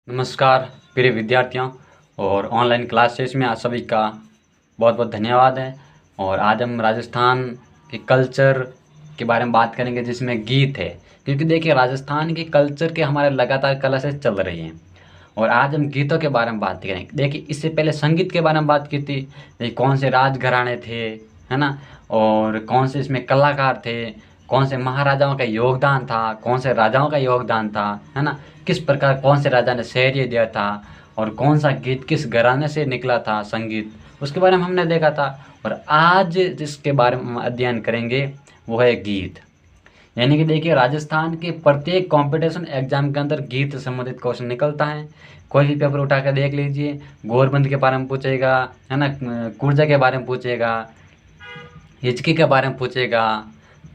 नमस्कार प्रिय विद्यार्थियों और ऑनलाइन क्लासेस में आप सभी का बहुत बहुत धन्यवाद है। और आज हम राजस्थान के कल्चर के बारे में बात करेंगे जिसमें गीत है, क्योंकि देखिए राजस्थान के कल्चर के हमारे लगातार क्लासेस चल रही हैं और आज हम गीतों के बारे में बात करेंगे। देखिए इससे पहले संगीत के बारे में बात की थी, कौन से राजघराने थे, है ना, और कौन से इसमें कलाकार थे, कौन से महाराजाओं का योगदान था, कौन से राजाओं का योगदान था, है ना, किस प्रकार कौन से राजा ने शहर्य दिया था और कौन सा गीत किस घराने से निकला था संगीत, उसके बारे में हमने देखा था। और आज जिसके बारे में हम अध्ययन करेंगे वो है गीत। यानी कि देखिए राजस्थान के प्रत्येक कंपटीशन एग्जाम के अंदर गीत से संबंधित क्वेश्चन निकलता है। कोई भी पेपर उठा कर देख लीजिए, गोरबंद के बारे में पूछेगा, है ना, कुर्जा के बारे में पूछेगा, हिचकी के बारे में पूछेगा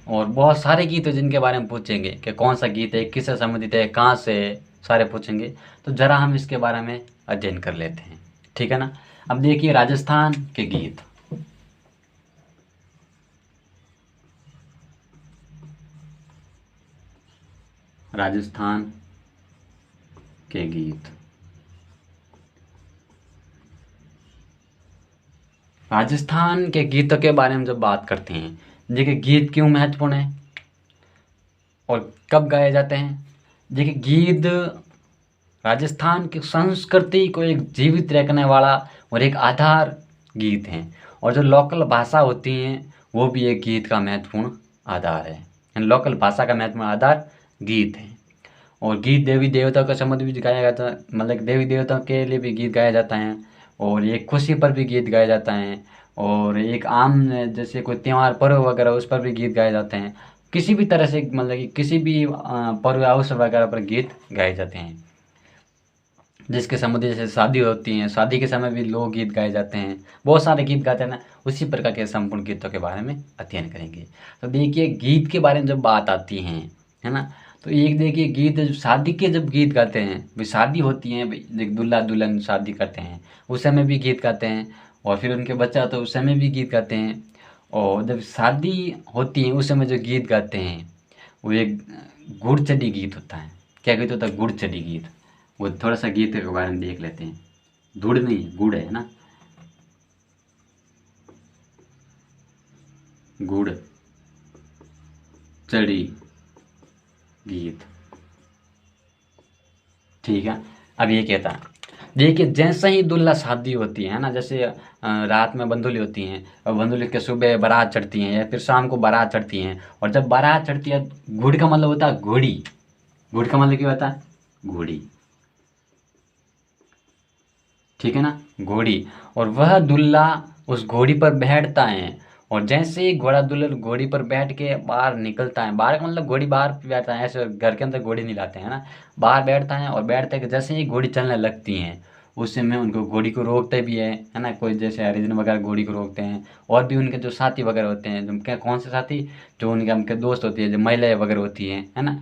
और बहुत सारे गीत हैं जिनके बारे में पूछेंगे कि कौन सा गीत है, किससे संबंधित है, कहाँ से, सारे पूछेंगे। तो ज़रा हम इसके बारे में अध्ययन कर लेते हैं, ठीक है ना। अब देखिए राजस्थान के गीत। राजस्थान के गीत। राजस्थान के गीतों के बारे में जब बात करते हैं, देखिए गीत क्यों महत्वपूर्ण है और कब गाए जाते हैं। देखिए गीत राजस्थान की संस्कृति को एक जीवित रखने वाला और एक आधार गीत हैं, और जो लोकल भाषा होती हैं वो भी एक गीत का महत्वपूर्ण आधार है। लोकल भाषा का महत्वपूर्ण आधार गीत है। और गीत देवी देवताओं का संबंध भी गाया जाता है, मतलब देवी देवताओं के लिए भी गीत गाया जाता है और एक खुशी पर भी गीत गाया जाता है और एक आम जैसे कोई त्यौहार पर्व वगैरह उस पर भी गीत गाए जाते हैं। किसी भी तरह से मतलब कि किसी भी पर्व अवसर वगैरह पर गीत गाए जाते हैं। जिसके संबंधित जैसे शादी होती हैं, शादी के समय भी लोग गीत गाए जाते हैं, बहुत सारे गीत गाते हैं ना। उसी प्रकार के संपूर्ण गीतों के बारे में अध्ययन करेंगे। तो देखिए गीत के बारे में जब बात आती है ना, तो एक देखिए गीत शादी के जब गीत गाते हैं, भाई शादी होती है, भाई दूल्हा दुल्हन शादी करते हैं उस समय भी गीत गाते हैं, और फिर उनके बच्चा तो उस समय भी गीत गाते हैं। और जब शादी होती है उस समय जो गीत गाते हैं वो एक गुड़चड़ी गीत होता है। क्या गीत होता है? गुड़चड़ी गीत। वो थोड़ा सा गीत के बारे में देख लेते हैं। धूड़ नहीं, गुड़ है ना, गुड़ चढ़ी गीत, ठीक है। अब ये कहता है, देखिए जैसे ही दुल्हा शादी होती है ना, जैसे रात में बंदुली होती हैं और बंदुली के सुबह बारात चढ़ती हैं या फिर शाम को बारात चढ़ती हैं, और जब बारात चढ़ती है गुड़ का मतलब होता है घोड़ी। गुड़ का मतलब क्या होता है? घोड़ी, ठीक है ना, घोड़ी। और वह दूल्हा उस घोड़ी पर बैठता है, और जैसे ही घोड़ा दुल्हन घोड़ी पर बैठ के बाहर निकलता है, बाहर का मतलब घोड़ी बाहर बैठता है, ऐसे घर के अंदर घोड़ी नहीं लाते हैं ना, बाहर बैठता है और बैठते के जैसे ही घोड़ी चलने लगती हैं उस समय उनको घोड़ी को रोकते भी है ना। कोई जैसे हरिजन वगैरह घोड़ी को रोकते हैं, और भी उनके जो साथी वगैरह होते हैं, जो क्या कौन से साथी, जो उनके दोस्त होती है, जो महिलाएं वगैरह होती हैं, है ना,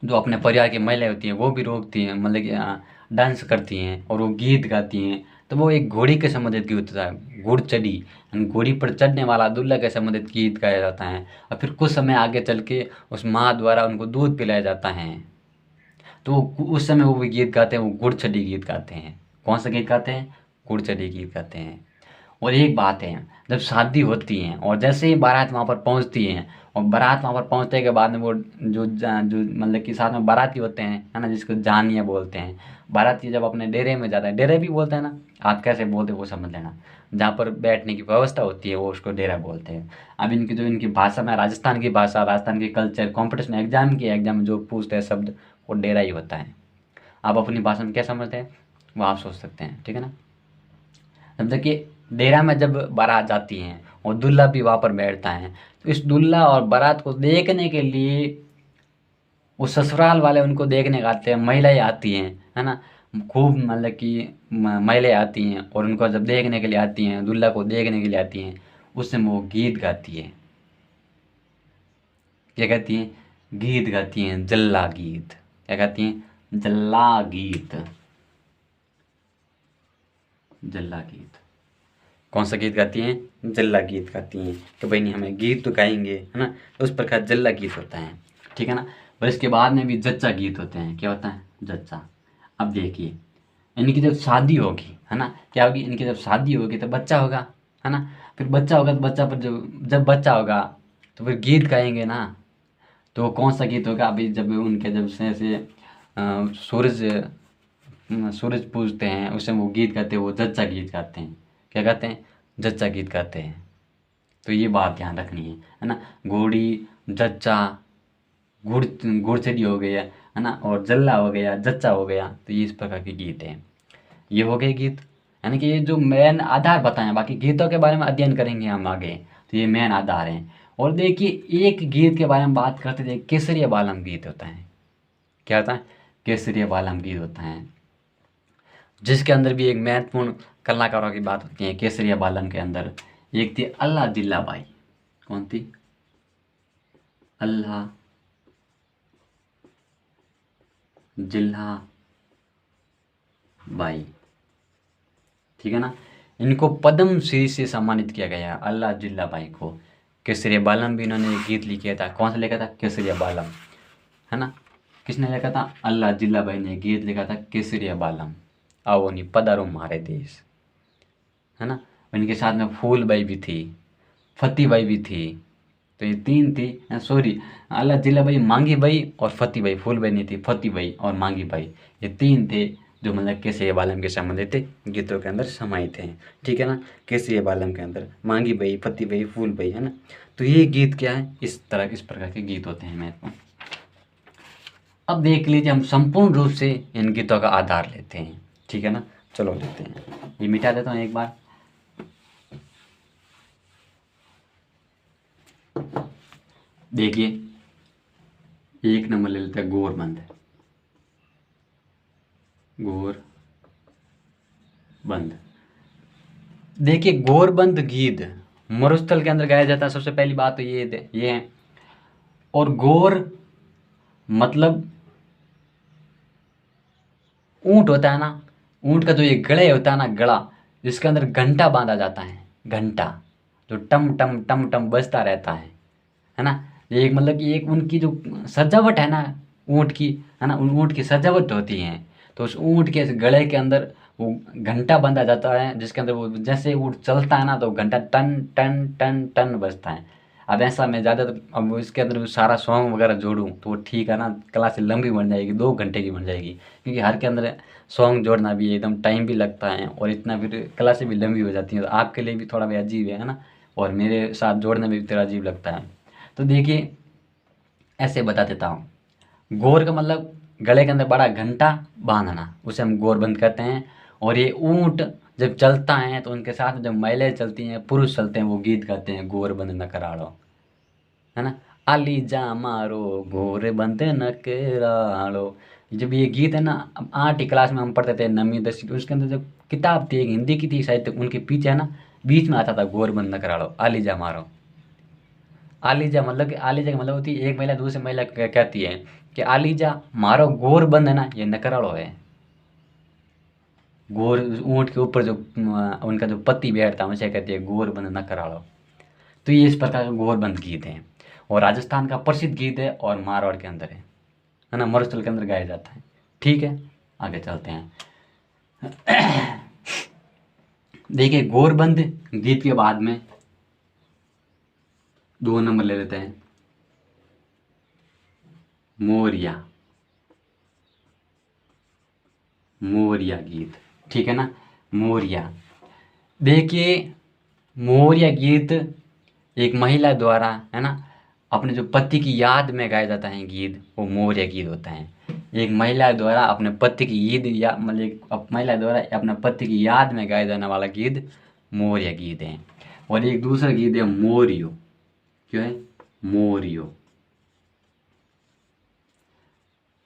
जो अपने परिवार की महिलाएं होती हैं वो भी रोकती हैं, मतलब कि डांस करती हैं और वो गीत गाती हैं। तो वो एक घोड़ी के संबंधित गीत होता है, घुड़ चढ़ी, घोड़ी पर चढ़ने वाला दूल्हा के संबंधित गीत गाया जाता है। और फिर कुछ समय आगे चल के उस माँ द्वारा उनको दूध पिलाया जाता है, तो उस समय वो भी गीत गाते हैं, वो गुड़ चढ़ी गीत गाते हैं। कौन सा गीत गाते हैं? गुड़ चढ़ी गीत गाते हैं। और एक बात है, जब शादी होती है और जैसे ही बारात वहाँ पर पहुँचती है, और बारात वहाँ पर पहुँचने के बाद में वो जो मतलब कि साथ में बाराती होते हैं, है ना, जिसको जानिया बोलते हैं, बाराती जब अपने डेरे में जाता है, डेरे भी बोलते हैं ना, आप कैसे बोलते हैं वो समझ लेना, जहाँ पर बैठने की व्यवस्था होती है वो उसको डेरा बोलते हैं। अब इनकी जो इनकी भाषा में राजस्थान की भाषा, राजस्थान की कल्चर, कॉम्पिटिशन एग्जाम में जो पूछते हैं शब्द वो डेरा ही होता है। आप अपनी भाषा में क्या समझते हैं वो आप सोच सकते हैं, ठीक है ना। अब देखिए डेरा में जब बारात जाती हैं और दूल्हा भी वहाँ पर बैठता है, तो इस दूल्हा और बारात को देखने के लिए वो ससुराल वाले उनको देखने के आते हैं, महिलाएं आती हैं, है ना, खूब मतलब कि महिलाएं आती हैं और उनको जब देखने के लिए आती हैं, दूल्हा को देखने के लिए आती हैं, उस समय वो गीत गाती है। क्या कहती हैं? गीत गाती हैं, जल्ला गीत। क्या कहती हैं? जल्ला गीत, जल्ला गीत। कौन सा गीत गाती हैं? जल्ला गीत गाती हैं कि भाई नहीं हमें गीत तो गाएंगे, है ना, तो उस प्रकार जल्ला गीत होता है, ठीक है ना। और इसके बाद में भी जच्चा गीत होते हैं। क्या होता है? जच्चा। अब देखिए, इनकी जब शादी होगी, है ना, क्या होगी, इनकी जब शादी होगी तो बच्चा होगा, है ना। फिर बच्चा होगा तो बच्चा पर जब बच्चा होगा तो फिर गीत गाएंगे ना। तो कौन सा गीत होगा, अभी जब उनके जब से सूरज पूजते हैं उस समय वो गीत गाते हैं, वो जच्चा गीत गाते हैं। क्या गाते हैं? जच्चा गीत गाते हैं। तो ये बात ध्यान रखनी है ना। घोड़ी, जच्चा, घुड़चड़ी हो गया, है ना, और जल्ला हो गया, जच्चा हो गया, तो ये इस प्रकार के गीत हैं। ये हो गए गीत, यानी कि ये जो मेन आधार बताएं, बाकी गीतों के बारे में अध्ययन करेंगे हम आगे। तो ये मेन आधार हैं। और देखिए, एक गीत के बारे में बात करते थे, केसरिया बालम गीत होता है। क्या होता है? केसरिया बालम गीत होता है, जिसके अंदर भी एक महत्वपूर्ण कलाकारों की बात होती है। केसरिया बालम के अंदर एक थी अल्लाह जिल्ला बाई। कौन थी? अल्लाह जिल्ला बाई, ठीक है ना। इनको पद्म श्री से सम्मानित किया गया है, अल्लाह जिल्ला बाई को। केसरिया बालम भी इन्होंने एक गीत लिखा था। कौन सा लिखा था? केसरिया बालम, है ना। किसने लिखा था? अल्लाह जिल्ला बाई ने गीत लिखा था, केसरिया बालम। आओ नी पधारो हमारे देश, है ना। इनके साथ में फूल बाई भी थी, फती बाई भी थी। तो ये तीन थी, सॉरी, अल्लाह जिला बाई, मांगी बाई और फती बाई। फूल बाई नहीं थी, फती बाई और मांगी बाई, ये तीन थे जो मतलब केसरिया बालम के संबंधित गीतों के अंदर समाहित हैं, ठीक है ना। केसरिया बालम के अंदर मांगी बाई, फती बाई, फूल बाई, है ना। तो ये गीत क्या है? इस प्रकार के गीत होते हैं महत्वपूर्ण। अब देख लीजिए, हम संपूर्ण रूप से इन गीतों का आधार लेते हैं, ठीक है ना। चलो लेते हैं, ये मिटा देता हूँ एक बार। देखिए, एक नंबर ले लेते हैं गोरबंद। गोरबंद, देखिए, गोरबंद गीत मरुस्थल के अंदर गाया जाता है। सबसे पहली बात तो ये है। और गोर मतलब ऊंट होता है ना, ऊंट का जो ये गले होता है ना, गला, जिसके अंदर घंटा बांधा जाता है, घंटा जो टम टम टम टम बजता रहता है ना। ये एक मतलब कि एक उनकी जो सजावट है ना ऊंट की, है ना, उन ऊंट की सजावट होती है। तो उस ऊंट के गले के अंदर वो घंटा बांधा जाता है, जिसके अंदर वो जैसे ऊंट चलता है ना तो घंटा टन टन टन टन बजता है। अब ऐसा मैं ज़्यादातर अब वो इसके अंदर सारा सॉन्ग वगैरह जोड़ूँ तो वो ठीक है ना, क्लास लंबी बन जाएगी, 2 घंटे की बन जाएगी, क्योंकि हर के अंदर सॉन्ग जोड़ना भी एकदम टाइम भी लगता है और इतना फिर क्लासें भी लंबी हो जाती हैं। तो आपके लिए भी थोड़ा भी अजीब है ना, और मेरे साथ जोड़ने में भी थोड़ा अजीब लगता है। तो देखिए, ऐसे बता देता हूँ। गोर का मतलब गले के अंदर बड़ा घंटा बांधना, उसे हम गोरबंद कहते हैं। और ये ऊंट जब चलता है तो उनके साथ में जब महिलाएं चलती हैं, पुरुष चलते हैं, वो गीत गाते हैं, गोरबंद न कराड़ो, है ना। आली जा मारो गोरबंद न कराड़ो। जब ये गीत है ना, अब 8वीं क्लास में हम पढ़ते थे, 9वीं 10वीं, उसके अंदर जब किताब थी एक हिंदी की थी शायद, उनके पीछे है ना बीच में आता था गोरबंद न कराड़ो, आली जा मारो। आलीजा मतलब कि आलीजा का मतलब होती है एक महिला दूसरी महिला कहती है कि आलीजा मारो गोर बंद है ना, ये नकराड़ो है। गोर ऊंट के ऊपर जो उनका जो पति बैठता है उसे कहती है गोर बंद नकराड़ो। तो ये इस प्रकार का गोरबंद गीत है, और राजस्थान का प्रसिद्ध गीत है, और मारवाड़ के अंदर है ना, मरुस्थल के अंदर गाया जाता है। ठीक है, आगे चलते हैं। देखिए, गोरबंद गीत के बाद में 2 नंबर ले लेते हैं, मोरिया। मोरिया गीत, ठीक है ना, मोरिया। देखिए, मोरिया गीत एक महिला द्वारा, है ना, अपने जो पति की याद में गाया जाता है गीत, वो मोरिया गीत होता है। एक महिला द्वारा अपने पति की ईद या मतलब महिला द्वारा अपने पति की याद में गाया जाने वाला गीत मोरिया गीत है। और एक दूसरा गीत है मोरियो। क्यों है? मोरियो,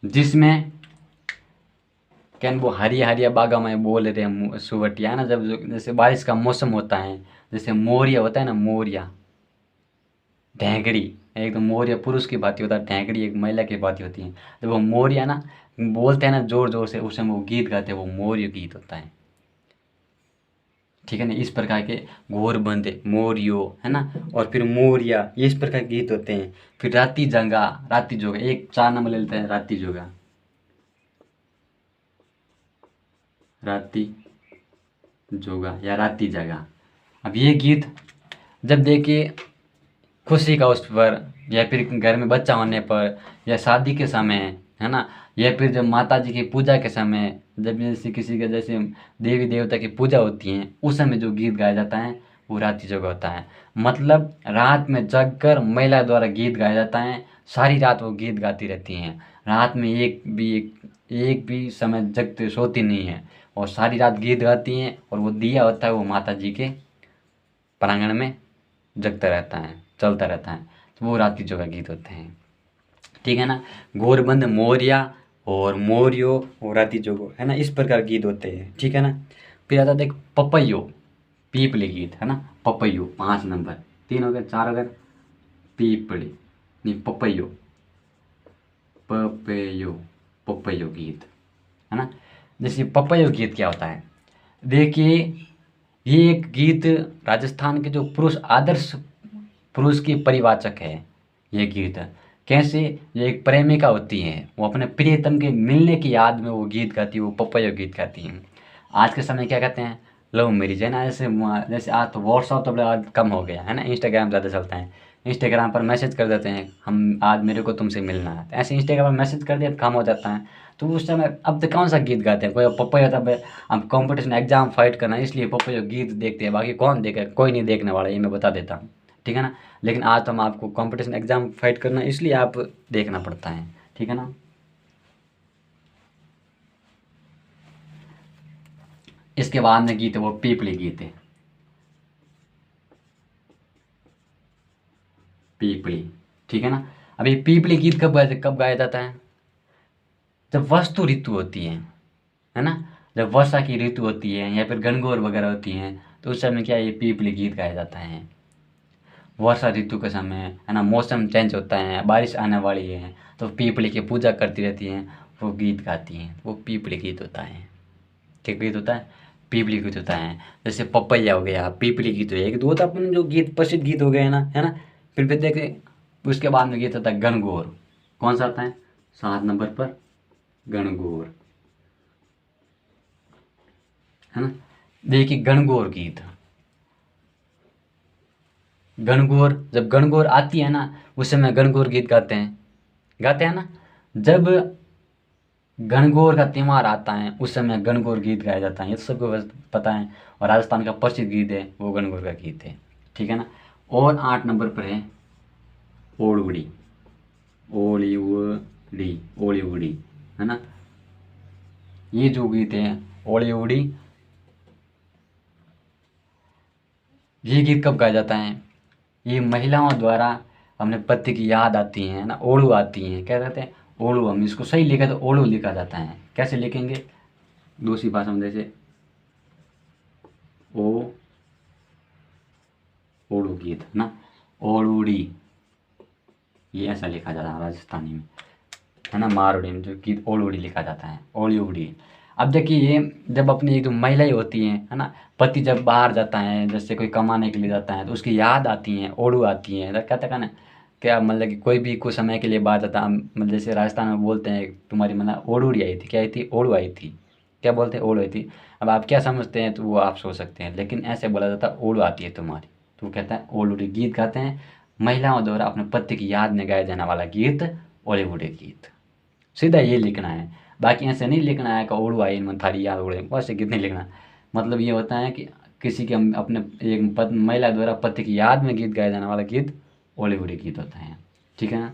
जिसमें क्या वो हरिया हरिया बागा में बोल रहे हैं सुवटिया ना, जब जैसे बारिश का मौसम होता है, जैसे मोरिया होता है ना, मोरिया ढेंकड़ी, एक तो मोरिया पुरुष की बात होता है, ढेंकड़ी एक महिला की बात होती है। जब वो मोरिया ना बोलते हैं ना जोर जोर से, उस समय वो गीत गाते हैं, वो मोरियो गीत होता है। ठीक है ना, इस प्रकार के घोरबंद, मोरियो, है ना, और फिर मोरिया, ये इस प्रकार के गीत होते हैं। फिर राती जंगा, राती जोगा, एक 4 नंबर ले लेते हैं, राती जोगा। राती जोगा या राती जगा। अब ये गीत जब देखिए खुशी का उस पर, या फिर घर में बच्चा होने पर, या शादी के समय, है ना, या फिर जब माता जी की पूजा के समय, जब जैसे किसी के जैसे देवी देवता की पूजा होती है, उस समय जो गीत गाया जाता है वो राती जोगा होता है। मतलब रात में जग कर महिला द्वारा गीत गाया जाता है, सारी रात वो गीत गाती रहती हैं। रात में एक भी समय जगते सोती नहीं है, और सारी रात गीत गाती हैं, और वो दिया होता है वो माता जी के प्रांगण में जगता रहता है, चलता रहता है, तो वो राती जोगा गीत होते हैं। ठीक है ना। गोरबंद मोरिया और मोरियो और राती जोगो, है ना, इस प्रकार गीत होते हैं। ठीक है ना। फिर आता देख पपैयो, पीपली गीत, है ना, पपैयो 5 नंबर, 3 हो गए, 4 हो गए, पीपली नहीं पपैयो, पपैयो, पपैयो गीत, है ना। जैसे पपैयो गीत क्या होता है, देखिए ये एक गीत राजस्थान के जो पुरुष आदर्श पुरुष की परिवाचक है। ये गीत कैसे, ये एक प्रेमिका होती है, वो अपने प्रियतम के मिलने की याद में वो गीत गाती है, वो पपैया गीत गाती है। आज के समय क्या कहते हैं, लव मैरिज, है ना। जैसे आज तो व्हाट्सअप तो बड़ा कम हो गया है ना, इंस्टाग्राम ज़्यादा चलता है। इंस्टाग्राम पर मैसेज कर देते हैं, हम आज मेरे को तुमसे मिलना है, तो ऐसे इंस्टाग्राम पर मैसेज कर दिया तो काम हो जाता है। तो उस समय अब तो कौन सा गीत गाते हैं, कोई पपैया, तब अब कंपटीशन एग्जाम फाइट करना है, इसलिए पपैया गीत देखते हैं, बाकी कौन देखे, कोई नहीं देखने वाला, ये मैं बता देता हूँ। ठीक है ना। लेकिन आज तो हम आपको कंपटीशन एग्जाम फाइट करना है, इसलिए आप देखना पड़ता है। ठीक है ना। इसके बाद में गीत है वो पीपली गीत है, पीपली। ठीक है ना। अभी पीपली गीत कब गाया जाता है, जब वस्तु ऋतु होती है ना, जब वर्षा की ऋतु होती है या फिर गणगौर वगैरह होती हैं, तो उस समय क्या ये पीपली गीत गाया जाता है। वर्षा ऋतु के समय, है ना, मौसम चेंज होता है, बारिश आने वाली है, तो पीपली की पूजा करती रहती हैं, वो गीत गाती हैं, वो पीपली गीत होता है। क्या गीत होता है, पीपली गीत होता है। जैसे पपैया हो गया, पीपली गीत हो गया, एक दो तो अपन जो गीत प्रसिद्ध गीत हो गए हैं ना, है ना। फिर देखे उसके बाद में गीत होता है गणगौर। कौन सा आता है 7 नंबर पर, गणगौर, है ना। देखिए गणगौर गीत, गणगौर, जब गणगौर आती है ना, उस समय गणगौर गीत गाते हैं ना। जब गणगौर का त्यौहार आता है उस समय गणगौर गीत गाया जाता है, ये तो सबको बस पता है। और राजस्थान का प्रसिद्ध गीत है वो गणगौर का गीत है। ठीक है ना। और 8 नंबर पर है ओड़ुड़ी, ओलिवुडी, ओलिवुडी, है ना। ये जो गीत है ओलिवुडी, ये गीत कब गाया जाता है, ये महिलाओं द्वारा अपने पति की याद आती है ना, ओढ़ू आती हैं, क्या कहते हैं ओढ़ू, हम इसको सही लिखा तो ओढ़ू लिखा जाता है। कैसे लिखेंगे, दूसरी भाषा में जैसे ओ ओढ़ू गीत, है ना, ओड़ूड़ी, ये ऐसा लिखा जाता है राजस्थानी में, है ना। मारवाड़ी में जो गीत ओड़ूड़ी लिखा जाता है, ओड़ूड़ी। अब देखिए ये जब अपनी एक जो महिलाएं होती हैं, है ना, पति जब बाहर जाता है, जैसे कोई कमाने के लिए जाता है, तो उसकी याद आती हैं, ओड़ू आती हैं, तो कहते हैं ना, क्या मतलब कि कोई भी कुछ समय के लिए बाहर जाता है, मतलब जैसे राजस्थान में बोलते हैं तुम्हारी मतलब ओड़ूड़ी आई थी, क्या आई थी, ओड़ू आई थी, क्या बोलते हैं, ओड़ू आई थी। अब आप क्या समझते हैं तो वो आप सोच सकते हैं, लेकिन ऐसे बोला जाता है ओड़ू आती है तुम्हारी, तो वो कहता है ओड़ूड़ी गीत गाते हैं। महिलाओं द्वारा अपने पति की याद में गाया जाने वाला गीत ओड़ूड़ी गीत, सीधा ये लिखना है। बाकी ऐसे नहीं लिखना है कि ओढ़ू आई मन थारी याद ओढ़े, वैसे गीत नहीं लिखना। मतलब ये होता है कि किसी के अपने एक महिला द्वारा पति की याद में गीत गाया जाने वाला गीत ओलीवुडी गीत होता है। ठीक है ना।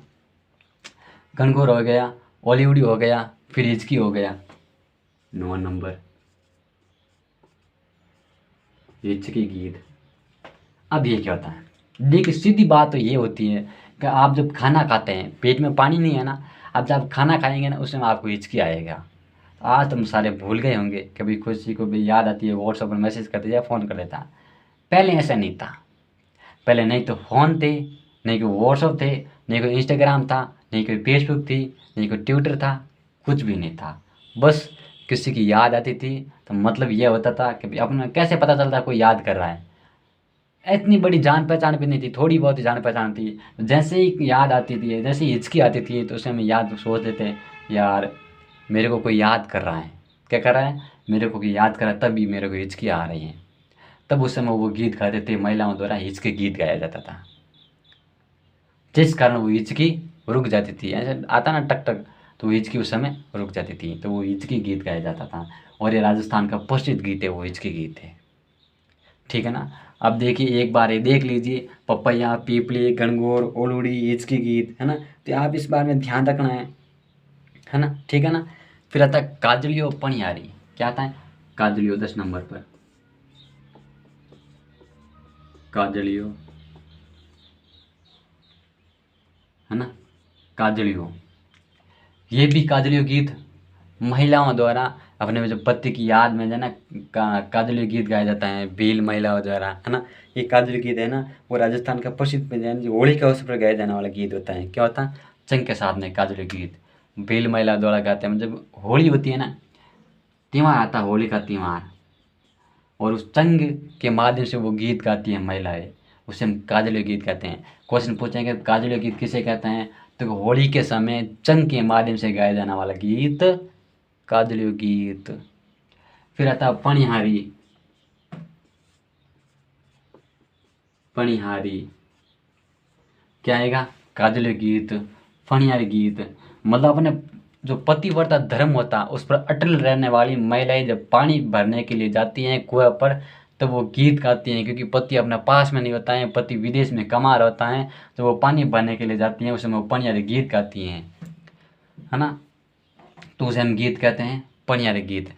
गणगौर हो गया, ओलीवुडी हो गया, फिर हिचकी हो गया 9 नंबर, हिचकी गीत। अब ये क्या होता है, देखिए सीधी बात तो ये होती है कि आप जब खाना खाते हैं, पेट में पानी नहीं है ना, आप जब खाना खाएंगे ना, उस समय आपको हिचकी आएगा। आज तुम सारे भूल गए होंगे, कभी किसी को भी याद आती है व्हाट्सएप पर मैसेज करते या फ़ोन कर देता। पहले ऐसा नहीं था, पहले नहीं तो फ़ोन थे, नहीं कोई व्हाट्सएप थे, नहीं कोई इंस्टाग्राम था, नहीं कोई फेसबुक थी, नहीं कोई ट्विटर था, कुछ भी नहीं था। बस किसी की याद आती थी तो मतलब यह होता था कि अपना कैसे पता चलता कोई याद कर रहा है, इतनी बड़ी जान पहचान भी नहीं थी, थोड़ी बहुत जान पहचान थी। जैसे ही याद आती थी, जैसे ही हिचकी आती थी, तो उसे हम याद सोच लेते यार मेरे को कोई याद कर रहा है, क्या कर रहा है, मेरे को याद करा, तब भी मेरे को हिचकी आ रही है। तब उस समय वो गीत गाते थे, महिलाओं द्वारा हिचकी गीत गाया जाता था, जिस कारण वो हिचकी रुक जाती थी। ऐसे आता ना टक टक, तो वो हिचकी उस समय रुक जाती थी, तो वो हिचकी गीत गाया जाता था। और ये राजस्थान का प्रसिद्ध गीत है, वो हिचकी गीत है। ठीक है ना। अब देखिए एक बार ये देख लीजिए, पपैया, पीपली, गणगौर, ओलूड़ी, हिचकी गीत, है ना। तो आप इस बारे में ध्यान रखना है ना। ठीक है ना। फिर आता है काजलियो पनियारी। क्या आता है, काजलियो 10 नंबर पर, काजलियो, है ना, काजलियो। ये भी काजलियो गीत महिलाओं द्वारा अपने जो पति की याद में जो है ना, काजलियो गीत गाया जाता है, भील महिलाओं द्वारा, है ना। ये काजलियो गीत है ना, वो राजस्थान का प्रसिद्ध जो होली के अवसर पर गाया जाने वाला गीत होता है। क्या होता है, चंग के साथ में काजलियो गीत भील महिला द्वारा गाते हैं। जब होली होती है ना, त्योहार आता है, होली का त्योहार, और उस चंग के माध्यम से वो गीत गाती हैं महिलाएं, उसे हम काजलियो गीत कहते हैं। क्वेश्चन पूछेंगे काजलियो गीत किसे कहते हैं, तो होली के समय चंग के माध्यम से गाया जाने वाला गीत काजलियो गीत। फिर आता है पनिहारी। पनिहारी क्या आएगा, काजलियो गीत, पनिहारी गीत। मतलब अपने जो पतिव्रता धर्म होता है उस पर अटल रहने वाली महिलाएं जब पानी भरने के लिए जाती हैं कुएं पर, तो वो गीत गाती हैं, क्योंकि पति अपने पास में नहीं होता है, पति विदेश में कमा रहा होता है, तो वो पानी भरने के लिए जाती हैं, उस समय वो पनिहारी गीत गाती हैं, है ना। तो उसे हम गीत कहते हैं पनियारी गीत।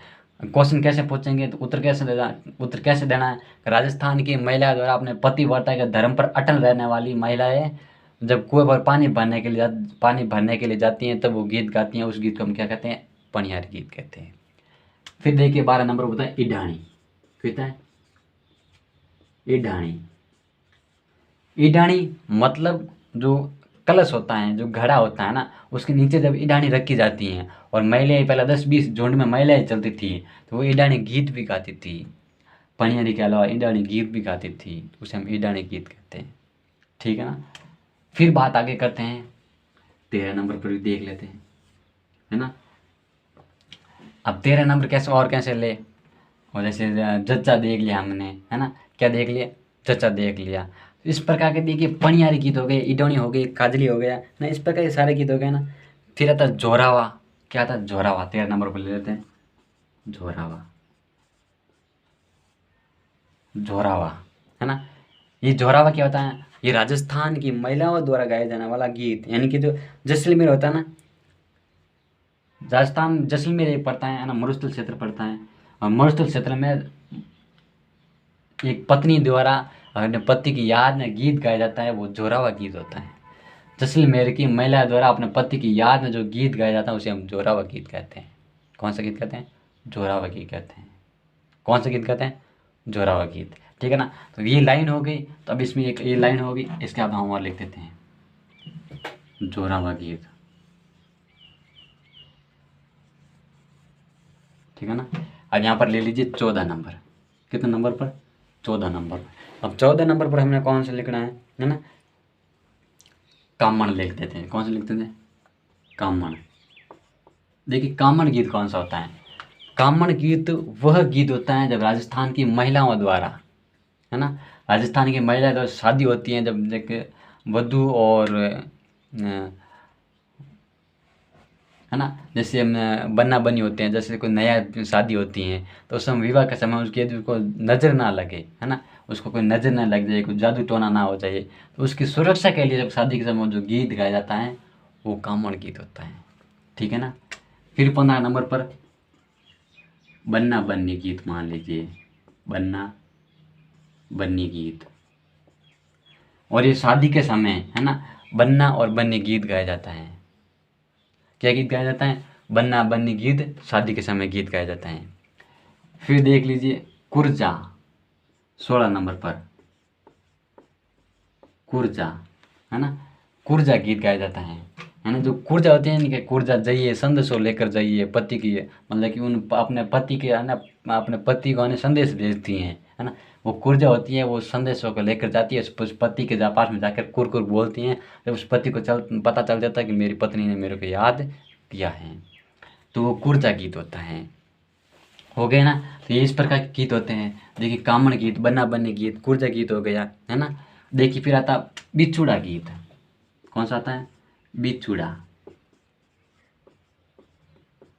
क्वेश्चन कैसे पूछेंगे, तो उत्तर कैसे देना है। राजस्थान की महिला द्वारा अपने पतिव्रता के धर्म पर अटल रहने वाली महिलाएं जब कुएं पर पानी भरने के लिए जाती हैं, तब वो गीत गाती हैं, उस गीत को हम क्या कहते हैं, पनियारी गीत कहते हैं। फिर देखिए 12 नंबर होता है इडाणी। कहता है इडाणी। ईडाणी मतलब जो कलश होता है, जो घड़ा होता है ना, उसके नीचे जब ईडानी रखी जाती हैं, और महिलाएं पहले 10-20 झुंड में महिलाएं चलती थी, तो वो ईडानी गीत भी गाती थी। पनियारी के अलावा ईडानी गीत भी गाती थी, उसे हम ईडानी गीत कहते हैं। ठीक है ना। फिर बात आगे करते हैं, 13 नंबर पर भी देख लेते हैं, है ना। अब 13 नंबर कैसे और कैसे ले, और जैसे जच्चा देख लिया हमने, है ना। क्या देख लिया, जच्चा देख लिया। इस प्रकार के देखिए पनियारी गीत हो गए, इडोनी हो गई, काजली हो गया ना, इस प्रकार के सारे गीत हो गए ना। फिर आता है जोरावा। क्या आता है, जोरावा 13 नंबर पर ले लेते हैं, जोरावा, जोरावा, है ना। ये जोरावा क्या होता है, ये राजस्थान की महिलाओं द्वारा गाया जाने वाला गीत, यानी कि जो जैसलमेर होता है ना, राजस्थान जैसलमेर एक पड़ता है ना, मरुस्थल क्षेत्र पड़ता है, और मरुस्थल क्षेत्र में एक पत्नी द्वारा अपने पति की याद में गीत गाया जाता है, वो जोरावा गीत होता है। जैसलमेर की महिला द्वारा अपने पति की याद में जो गीत गाया जाता है, उसे हम जोरावा गीत कहते हैं। कौन सा गीत कहते हैं, जोरावा गीत कहते हैं। कौन सा गीत कहते हैं, जोरावा गीत। ठीक है ना। तो ये लाइन हो गई, तो अब इसमें एक ये लाइन होगी, इसके बाद हम और लिख देते हैं, जोरावा गीत। ठीक है ना। अब यहाँ पर ले लीजिए 14 नंबर। कितने नंबर पर, 14 नंबर। अब 14 नंबर पर हमने कौन सा लिखना है ना, कामण लिख देते हैं। कौन सा लिख देते हैं, कामण। देखिए कामण गीत कौन सा होता है, कामण गीत वह गीत होता है जब राजस्थान की महिलाओं द्वारा, है ना, राजस्थान की महिला द्वारा शादी होती है, जब देख वधू और है ना, जैसे बन्ना बनी होते हैं, जैसे कोई नया शादी होती है, तो उस समय विवाह के समय उसके उसको नज़र ना लगे, है ना, उसको कोई नज़र ना लग जाए, कोई जादू टोना ना हो जाए, तो उसकी सुरक्षा के लिए जब शादी के समय जो गीत गाया जाता है, वो कामण गीत होता है। ठीक है ना। फिर 15 नंबर पर बन्ना बन्नी गीत मान लीजिए, बन्ना बन्नी गीत। और ये शादी के समय, है ना, बन्ना और बन्नी गीत गाया जाता है। क्या गीत गाया जाता है, बन्ना बन्नी गीत, शादी के समय गीत गाया जाता है। फिर देख लीजिए कुर्जा, 16 नंबर पर, कुर्जा, है ना, कुर्जा गीत गाया जाता है ना। जो कुर्जा होती है ना, कि कुर्जा जाइए संदेशो लेकर जाइए पति की, मतलब कि उन अपने पति के, है ना, अपने पति को है संदेश भेजती हैं, है ना। वो कुर्जा होती है, वो संदेशों को लेकर जाती है, उस पति के पास में जाकर कुर कुर बोलती हैं, जब उस पति को पता चल जाता है कि मेरी पत्नी ने मेरे को याद किया है, तो वो कुर्जा गीत होता है। हो गए ना। तो ये इस प्रकार के गीत होते हैं। देखिए कामण गीत, बन्ना बन्नी गीत, कुर्जा गीत हो गया, है ना। देखिए फिर आता बिछुड़ा गीत। कौन सा आता है? बिछुड़ा।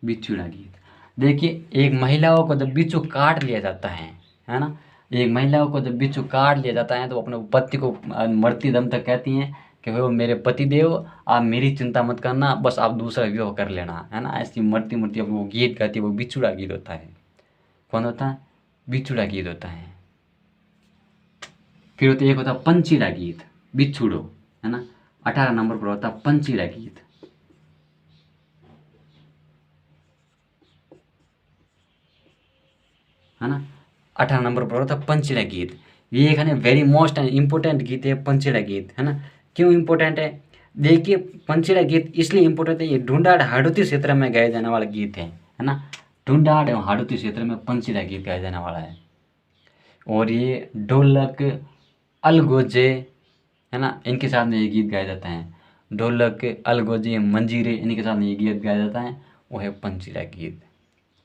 बिछुड़ा गीत। देखिए एक महिलाओं को जब बिच्छू काट लिया जाता है ना। एक महिलाओं को जब बिच्छू काट लिया जाता है तो अपने पति को मरती दम तक कहती हैं कि वो मेरे पति देव, आप मेरी चिंता मत करना, बस आप दूसरा विवाह कर लेना, है ना। ऐसी मरती मरती अब वो गीत गाती है, वो बिछुड़ा गीत होता है। कौन होता है? बिछुड़ा गीत होता है। फिर होता एक होता है पंचीड़ा गीत, बिछुड़ो, है ना। 18 नंबर पर होता है पंचीड़ा गीत, है ना। 18 नंबर पर होता है पंचीड़ा गीत। ये एक है ना वेरी मोस्ट एंड इम्पोर्टेंट गीत है पंचीड़ा गीत, है ना। क्यों इम्पोर्टेंट है? देखिए पंचीड़ा गीत इसलिए इम्पोर्टेंट है, ये ढूंढाड़ हाड़ौती क्षेत्र में गाया जाने वाला गीत है ना। ढूंढाड़ एवं हाड़ौती क्षेत्र में पंचीड़ा गीत गाया जाने वाला है। और ये ढोलक, अलगोजे, है ना, इनके साथ में ये गीत गाया जाता है। ढोलक, अलगोजे, मंजीरे, इनके साथ में ये गीत गाया जाता है, वो है पंचीड़ा गीत।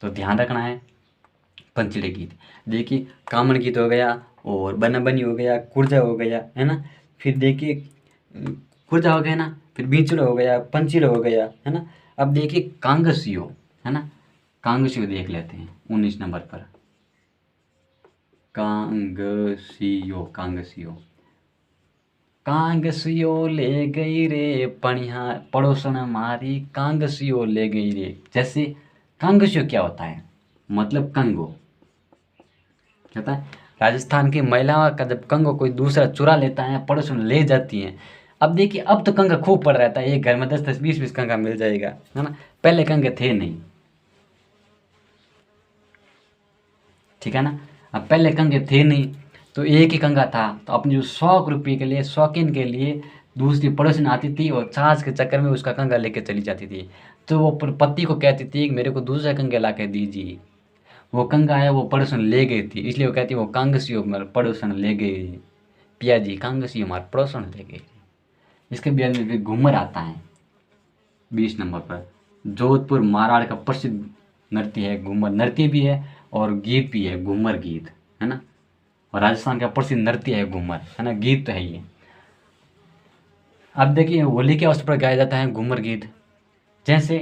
तो ध्यान रखना है पंचीड़े गीत। देखिए कामण गीत हो गया, और बना बनी हो गया, कुर्जा हो गया, है ना। फिर देखिए कुर्जा हो गया ना, फिर बीचड़ा हो गया, पंचीड़ा हो गया, है ना। अब देखिए कांगसियो, है ना। कांगसियो देख लेते हैं 19 नंबर पर। कांगसियो, कांगसियो। कांगसियो ले गई रे पनिया, पड़ोसन मारी कांगसियो ले गई रे। जैसे कांगसियो क्या होता है? मतलब कंगो, क्या होता है? राजस्थान की महिलाओं का जब कंगो कोई दूसरा चुरा लेता है, पड़ोसन ले जाती हैं। अब देखिए अब तो कंगा खूब पड़ रहता है, एक घर में 10-10, 20-20 कंगा मिल जाएगा, है ना। पहले कंगे थे नहीं, ठीक है ना। अब पहले कंगे थे नहीं, तो एक ही कंगा था, तो अपने जो 100 रुपये के लिए, शौकीन के लिए दूसरी पड़ोसन आती थी और छाछ के चक्कर में उसका कंगा लेके चली जाती थी। तो वो पति को कहती थी कि मेरे को दूसरा कंगा ला के दीजिए। वो कंगा आया, वो पड़ोसन ले गई थी, इसलिए वो कहती वो कांगसी हमारे पड़ोसन ले गई, पिया जी कांगसी हमारे पड़ोसन ले गई। इसके बाद में फिर घूमर आता है 20 नंबर पर। जोधपुर मारवाड़ का प्रसिद्ध नृत्य है घूमर, नृत्य भी है और गीत भी है, घूमर गीत, है ना। और राजस्थान का प्रसिद्ध नृत्य है घूमर, है ना, गीत तो है ये। अब देखिए होली के अवसर पर गाया जाता है घूमर गीत। जैसे,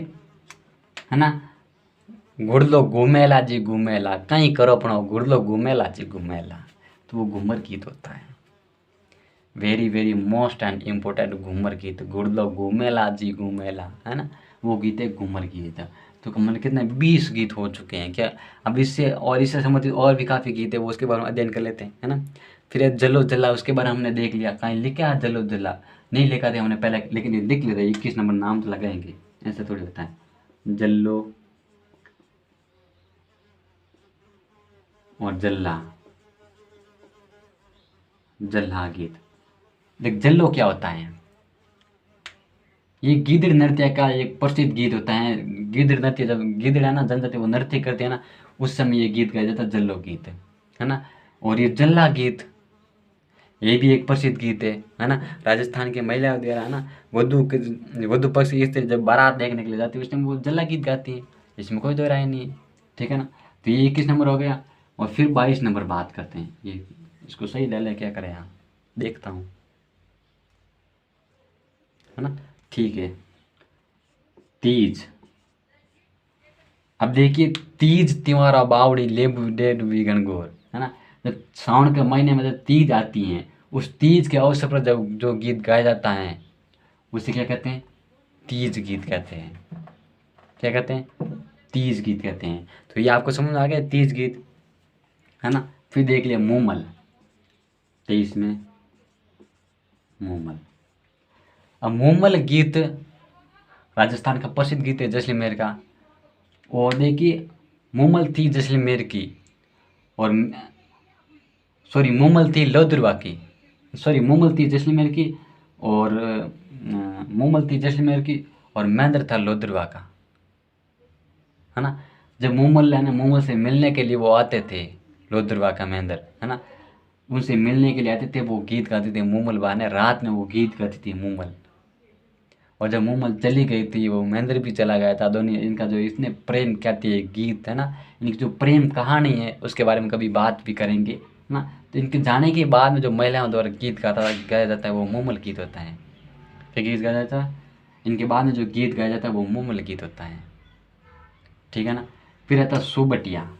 है ना, गुड़लो घूमेला जी घूमेला, कहीं करो अपना गुड़लो घूमेला जी घूमेला, तो वो घूमर गीत होता है। Very very most and important Ghoomar गीत, गुड़लो घूमेला जी घूमेला, है ना, वो गीत है घूमर गीत। तो मतलब कितने 20 गीत हो चुके हैं क्या। अब इससे और इससे संबंधित और भी काफ़ी गीत है, वो उसके बारे में अध्ययन कर लेते हैं, है ना। फिर ये जलो जला, उसके बारे में हमने देख लिया, कहीं लिखा है जलो जला नहीं लिखा था हमने पहले, लेकिन ये लिख लेते 21 नंबर नाम तो लगाएंगे, ऐसा थोड़ी होता है। जल्लो और जल्ला, जल्ला गीत। देख जल्लो क्या होता है? ये गीदड़ नृत्य का एक प्रसिद्ध गीत होता है। गीदड़ नृत्य, जब गीदड़ है ना जनजाति वो नृत्य करते हैं ना, उस समय ये गीत गाया जाता है जल्लो गीत, है ना। और ये जल्ला गीत, ये भी एक प्रसिद्ध गीत है ना। राजस्थान की महिलाओं द्वारा, है ना, वधु पक्ष की स्त्री जब बारात देखने के लिए जाती है उस टाइम वो जल्ला गीत गाती है, इसमें कोई दो राय नहीं है, ठीक है ना। तो ये 21 नंबर हो गया। और फिर 22 नंबर बात करते हैं, ये इसको सही ले ले क्या करें यहाँ, देखता हूँ, है ना। ठीक है, तीज। अब देखिए तीज त्योहार बावड़ी लेबू डेड भी गणगौर, है ना। जब सावन के महीने में जब तीज आती हैं, उस तीज के अवसर पर जब जो गीत गाया जाता है उसे क्या कहते हैं? तीज गीत कहते हैं। क्या कहते हैं? तीज गीत कहते हैं। तो ये आपको समझ में आ गया तीज गीत, है ना। फिर देख लिया मूमल, 23 में मूमल। अब मूमल गीत राजस्थान का प्रसिद्ध गीत है जैसलमेर का। और देखिए मूमल थी जैसलमेर की, और सॉरी मूमल थी लोदरवा की, सॉरी मूमल थी जैसलमेर की, और मूमल थी जैसलमेर की और महेंद्र था लोदरवा का, है ना। जब मूमल, है ना, मूमल से मिलने के लिए वो आते थे, लोदरवा का महेंद्र, है ना, उनसे मिलने के लिए आते थे, वो गीत गाते थे मूमल बहाने, रात में वो गीत गाती थी मूमल। और जब मूमल चली गई थी, वो महेंद्र भी चला गया था, दोनों इनका जो इसने प्रेम कहती है गीत है ना, इनकी जो प्रेम कहानी है उसके बारे में कभी बात भी करेंगे ना। तो इनके जाने के बाद में जो महिलाओं द्वारा गीत गाया जाता है वो मूमल गीत होता है। क्या गीत गाया जाता है? इनके बाद में जो गीत गाया जाता है वो मूमल गीत होता है, ठीक है ना। फिर आता है सुबटिया।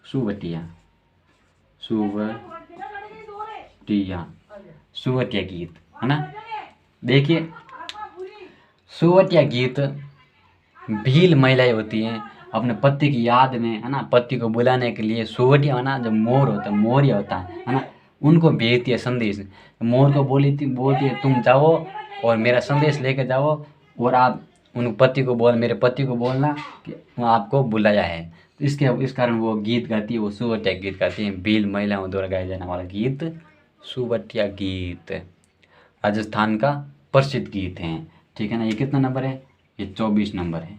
सुबटिया सुबटिया सुवटिया गीत है ना। देखिए, सुवटिया गीत भील महिलाएं होती हैं अपने पति की याद में है ना, पति को बुलाने के लिए सुवटिया है ना, जब मोर होता है, मोरिया होता है ना, उनको भेजती है संदेश। मोर को बोलती है तुम जाओ और मेरा संदेश लेके जाओ, और आप उन पति को मेरे पति को बोलना कि वो आपको बुलाया है। तो इस कारण वो गीत गाती है, वो सुवटिया गीत गाती है, भील महिलाओं द्वारा गाया जाने वाला गीत सुवटिया गीत राजस्थान का प्रसिद्ध गीत है, ठीक है ना। ये कितना नंबर है? ये 24 नंबर है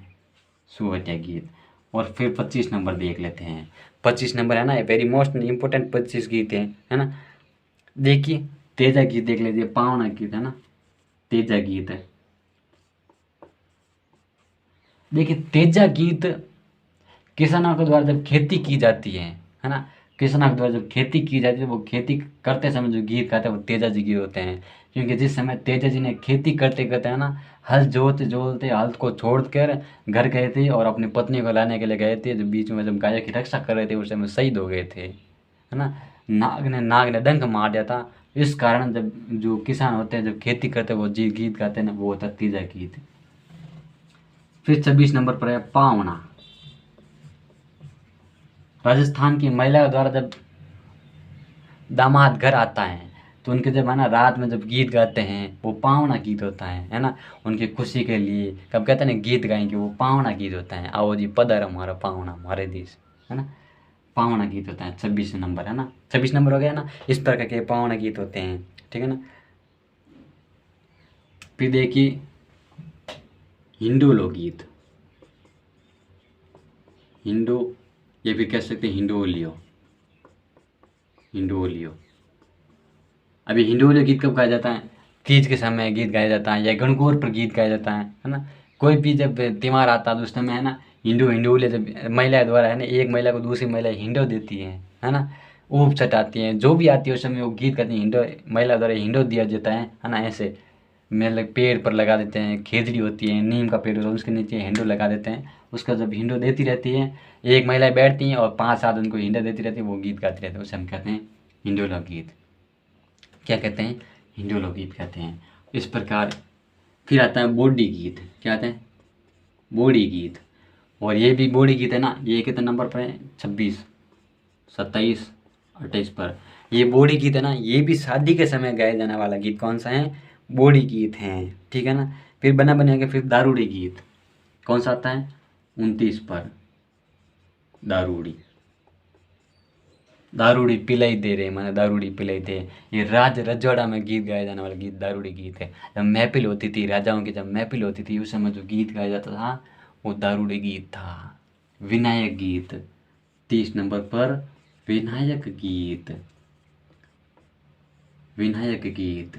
सुवटिया गीत। और फिर 25 नंबर देख लेते हैं। 25 नंबर है ना, ये वेरी मोस्ट इम्पोर्टेंट 25 गीत है ना। देखिए, तेजा गीत देख लीजिए, पावना गीत है ना, तेजा गीत है। देखिए, तेजा गीत किसानों के द्वारा जब खेती की जाती है ना, किसानों के द्वारा जब खेती की जाती है, वो खेती करते समय जो गीत गाते हैं वो तेजा जी गीत होते हैं। क्योंकि जिस समय तेजा जी ने खेती करते करते है ना, हल जोतते जोतते हल को छोड़कर घर गए थे और अपनी पत्नी को लाने के लिए गए थे, जब बीच में जब गाय की रक्षा कर रहे थे उस समय शहीद हो गए थे, है ना। नाग ने डंक मार दिया था। इस कारण जब जो किसान होते हैं जब खेती करते हैं वो जी गीत गाते हैं ना, वो होता है तेजा गीत। फिर 26 नंबर पर है पावना। राजस्थान की महिला द्वारा जब दामाद घर आता है तो उनके जब है ना रात में जब गीत गाते हैं वो पावना गीत होता है ना, उनकी खुशी के लिए। कब कहते हैं ना गीत गाएंगे, वो पावना गीत होता है। आओ जी पदर हमारा पावना हमारे देश, है ना, पावना गीत होता है। 26 नंबर है ना, 26 नंबर हो गया ना। इस प्रकार के पावना गीत होते हैं, ठीक है ना। फिर देखिए हिंदू लोकगीत, हिंदू, ये भी कह सकते हैं हिंडोलियो। हिंडोलियो, अभी हिंडोलियो गीत कब गाया जाता है? तीज के समय गीत गाया जाता है, या गणगौर पर गीत गाया जाता है ना। कोई भी जब त्यौहार आता है तो उस समय है ना हिंडोलियो, जब महिला द्वारा है ना एक महिला को दूसरी महिला हिंडो देती है ना, ऊप चटाती हैं, जो भी आती है उस समय वो गीत गाती है। हिंडो महिला द्वारा हिंडो दिया जाता है ना। ऐसे मतलब पेड़ पर लगा देते हैं, खेजड़ी होती है, नीम का पेड़ होता है, उसके नीचे हिंडो लगा देते हैं। उसका जब हिंडो देती रहती है, एक महिला बैठती हैं और 5 7 उनको हिंडो देती रहती है, वो गीत गाती रहती है, उसे हम कहते हैं हिंडोला गीत। क्या कहते हैं? हिंडोलो गीत कहते हैं। इस प्रकार फिर आता है बोडी गीत। क्या आता है? बोडी गीत। और ये भी बोडी गीत है ना, ये कितने नंबर पर है? 26 27 28 पर। ये बोडी गीत है ना, ये भी शादी के समय गाया जाने वाला गीत कौन सा है? बोडी गीत है, ठीक है ना। फिर बना बनेगा फिर दारूड़ी गीत, कौन सा आता है? 29 पर दारूड़ी। दारूड़ी पिलाई दे रे, मैंने दारूड़ी पिलाई दे, ये राज रजवाड़ा में गीत गाया जाने वाला गीत दारूड़ी गीत है। जब महफिल होती थी राजाओं की, जब महफिल होती थी उस समय जो गीत गाया जाता था वो दारूड़ी गीत था। विनायक गीत 30 नंबर पर, विनायक गीत। विनायक गीत,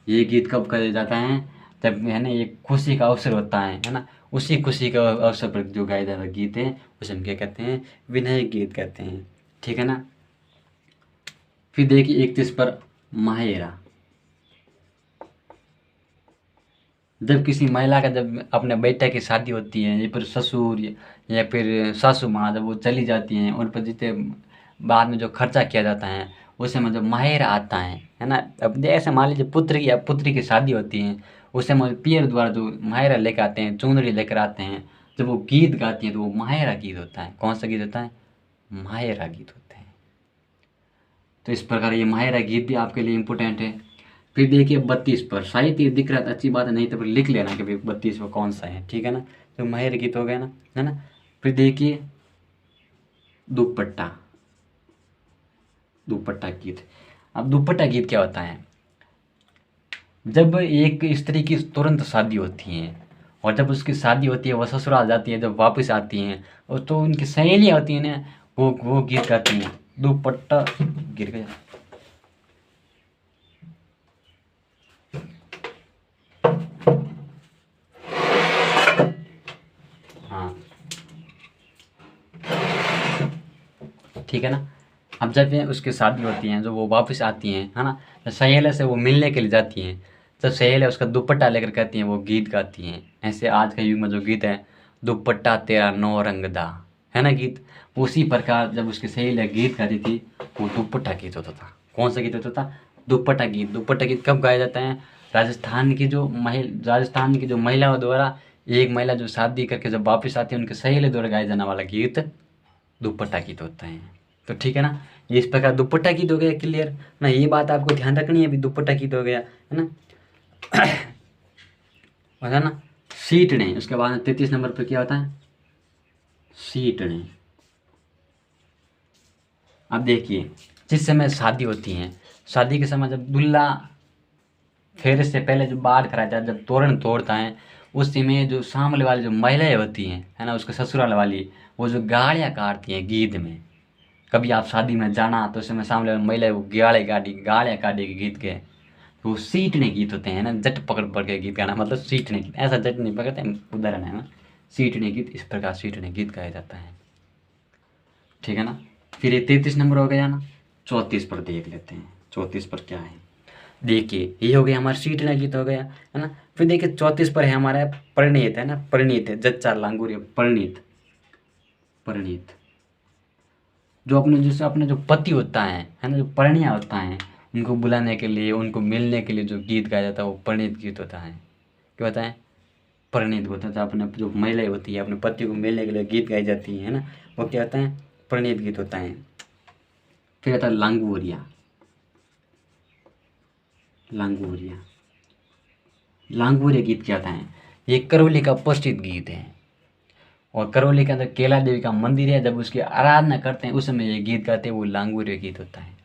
ये गीत कब गाया जाता है? जब है ना एक खुशी का अवसर होता है ना, उसी खुशी का अवसर पर जो गाया जाता गीत है उसे हम क्या कहते हैं? विनायक गीत कहते हैं, ठीक है ना। फिर देखिए 31 पर माहेरा। जब किसी महिला का जब अपने बेटे की शादी होती है, या फिर ससुर या फिर सासू माँ जब वो चली जाती हैं, उन पर जितने बाद में जो खर्चा किया जाता है उस समय जब माहेरा आता है ना। अब ऐसे मान लीजिए पुत्र की या पुत्री की शादी होती है, उस समय पियर द्वारा जो माहेरा लेकर आते हैं, चुनरी लेकर आते हैं, जब वो गीत गाती हैं तो वो माहेरा गीत होता है। कौन सा गीत होता है? माहेरा गीत होता है। तो इस प्रकार ये माहेरा गीत भी आपके लिए इम्पोर्टेंट है। फिर देखिए 32 पर, शायद ये दिख रहा था अच्छी बात है, नहीं तो फिर लिख लेना कि भाई 32 पर कौन सा है, ठीक है ना। तो माहेर गीत हो गया ना, है ना। फिर देखिए दुपट्टा। दुपट्टा गीत, अब दुपट्टा गीत क्या होता है? जब एक स्त्री की तुरंत शादी होती है और जब उसकी शादी होती है वह ससुराल जाती है, जब वापस आती हैं और तो उनकी सहेलियाँ होती हैं ना, वो गीत गाती हैं। दुपट्टा गिर गया। ठीक है ना। अब जब ये उसकी शादी होती है, जो वो वापस आती हैं, है ना, तो सहेले से वो मिलने के लिए जाती हैं, जब सहेले उसका दुपट्टा लेकर कहती हैं, वो गीत गाती हैं ऐसे। आज के युग में जो गीत है, दुपट्टा तेरा नौ रंग दा, है ना गीत, उसी प्रकार जब उसकी सहेली गीत गाती थी, वो दुपट्टा गीत होता था। कौन सा गीत होता था? दुपट्टा गीत। दुपट्टा गीत कब गाया जाता है? राजस्थान की जो महिलाओं द्वारा, एक महिला जो शादी करके जब वापस आती है, उनके सहेली द्वारा गाया जाने वाला गीत दुपट्टा गीत होता है। तो ठीक है ना, ये इस प्रकार दुपट्टा गीत हो गया क्लियर ना। ये बात आपको ध्यान रखनी है, अभी दुपट्टा गीत हो गया, है ना। होता ना सीटने। उसके बाद में 33 नंबर पर क्या होता है? सीटने। अब देखिए, जिस समय शादी होती है, शादी के समय जब दूल्हा फेरे से पहले जो बाढ़ कराता है, जब तोरण तोड़ता है, उस समय जो सामने वाली जो महिलाएं होती हैं, है ना, उसके ससुराल वाली, वो जो गाड़ियाँ काटती हैं गीत में। कभी आप शादी में जाना तो उस समय सामने वाली महिला वो गाड़ियाँ काटेगी गीत के, तो वो सीटने गीत होते हैं ना। जट पकड़ पकड़ के गीत गाना, मतलब सीटने गीत, ऐसा जट नहीं पकड़ते हैं, उदाहरण है ना। सीटने गीत, इस प्रकार सीटने गीत गाया जाता है, ठीक है ना। फिर ये 33 नंबर हो गया ना। 34 पर देख लेते हैं, 34 पर क्या है। देखिए, ये हो गया हमारा सीटना गीत हो गया, है ना। फिर देखिए 34 पर है हमारा परिणीत, है ना। परिणीत है जच्चा लांगुर, परिणीत। परिणीत जो अपने जो पति होता है ना, जो परिणिया होता है, उनको बुलाने के लिए, उनको मिलने के लिए जो गीत गाया जाता है, वो परिणीत गीत होता है। क्या होता है? परिणीत होता है। अपने जो महिलाएं होती है, अपने पति को मिलने के लिए गीत गाई जाती है ना, वो क्या होता है? परिणीत गीत होता है। फिर आता है लांगुरिया। लांगुरिया। लांगुरिया गीत क्या होता है? ये करौली का प्रसिद्ध गीत है, और करौली के अंदर केला देवी का मंदिर है। जब उसकी आराधना करते हैं, उस समय ये गीत गाते हैं, वो लांगुरिया गीत होता है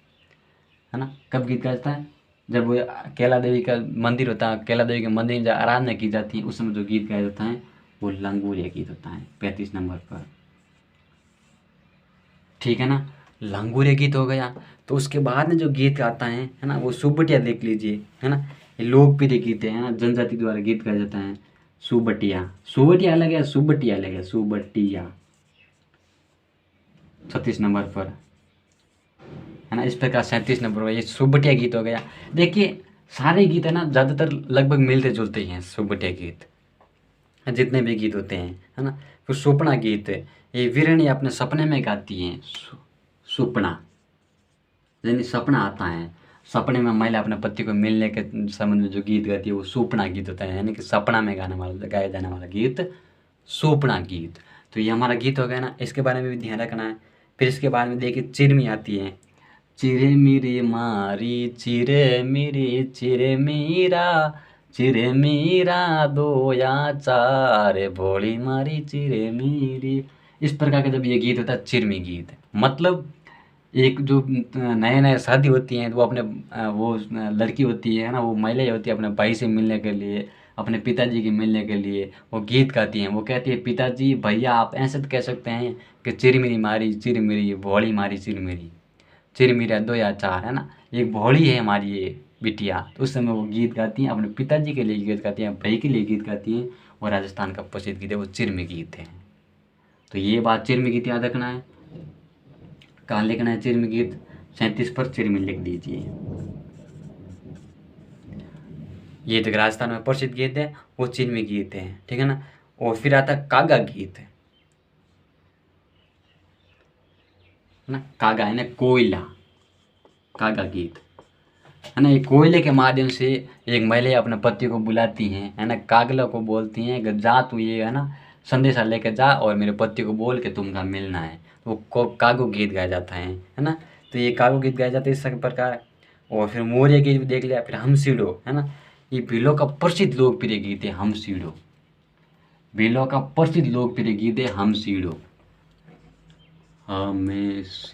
ना। कब गीत गाता है? जब वो केला देवी का मंदिर होता है, केला देवी के मंदिर में जब आराधना की जाती है, उस समय जो गीत गाया जाता है, वो लांगुरिया गीत होता है 35 नंबर पर, ठीक है ना। लांगुरिया गीत हो गया। तो उसके बाद में जो गीत आता है ना, वो सुबटिया देख लीजिए, है ना। ये लोकप्रिय गीत है ना, जनजाति द्वारा गीत गाया जाता है। सुबटिया। सुबटिया अलग है, सुबटिया अलग है। सुबटिया 36 नंबर पर, है ना। इस प्रकार 37 नंबर पर ये सुबटिया गीत हो गया। देखिए, सारे गीत है ना, ज़्यादातर लगभग मिलते जुलते ही हैं। सुबटिया गीत जितने भी गीत होते हैं, है ना। फिर सुपना गीत, ये वीरणी अपने सपने में गाती हैं। सुपना, यानी सपना आता है, सपने में महिला अपने पति को मिलने के संबंध में जो गीत गाती है, वो सुपना गीत होता है, यानी कि सपना में गाया जाने वाला गीत सुपना गीत। तो ये हमारा गीत हो गया ना, इसके बारे में भी ध्यान रखना है। फिर इसके बाद में देखिए चिरमी आती है। चिरे मेरे मारी चिरे मेरी चिरे मीरा, चिरे मीरा दो या चार भोली मारी चिरे मेरी। इस प्रकार का जब ये गीत होता है, चिरमी गीत, मतलब एक जो नए नए शादी होती हैं, तो वो अपने वो लड़की होती है ना, वो महिला होती है, अपने भाई से मिलने के लिए, अपने पिताजी के मिलने के लिए वो गीत गाती हैं। वो कहती है, पिताजी भैया आप ऐसे तो कह सकते हैं कि चिरमिरी मारी चिरमिरी भोली मारी चिरमिरी, चिरमिरा दो या चार, है ना। एक भोली है हमारी ये बिटिया। तो उस समय वो गीत गाती हैं, अपने पिताजी के लिए गीत गाती हैं, भाई के लिए गीत गाती हैं। और राजस्थान का प्रसिद्ध गीत है वो चिरमी गीत है। तो ये बात चिरमी गीत याद रखना है। कहाँ लिखना है चिरमी गीत? 37 पर चिरमी लिख दीजिए। ये तो राजस्थान में प्रसिद्ध गीत है, वो चिरमी गीत है, ठीक है ना। और फिर आता कागा गीत, है ना। कागा है ना, कोयला। कागा गीत, है ना। ये कोयले के माध्यम से एक महिला अपने पति को बुलाती हैं, है ना। कागला को बोलती हैं कि जा तू ये, है ना, संदेशा लेके जा और मेरे पति को बोल के तुमका मिलना है। तो वो कागो गीत गाया जाता है ना। तो ये कागो गीत गाया जाता है इस प्रकार। और फिर मोरिया गीत भी देख लिया। फिर हमसीडो, है ना, ये भीलों का प्रसिद्ध लोकप्रिय गीत है हमसीडो। भीलों का प्रसिद्ध लोकप्रिय गीत है हमसीडो। हमसीडो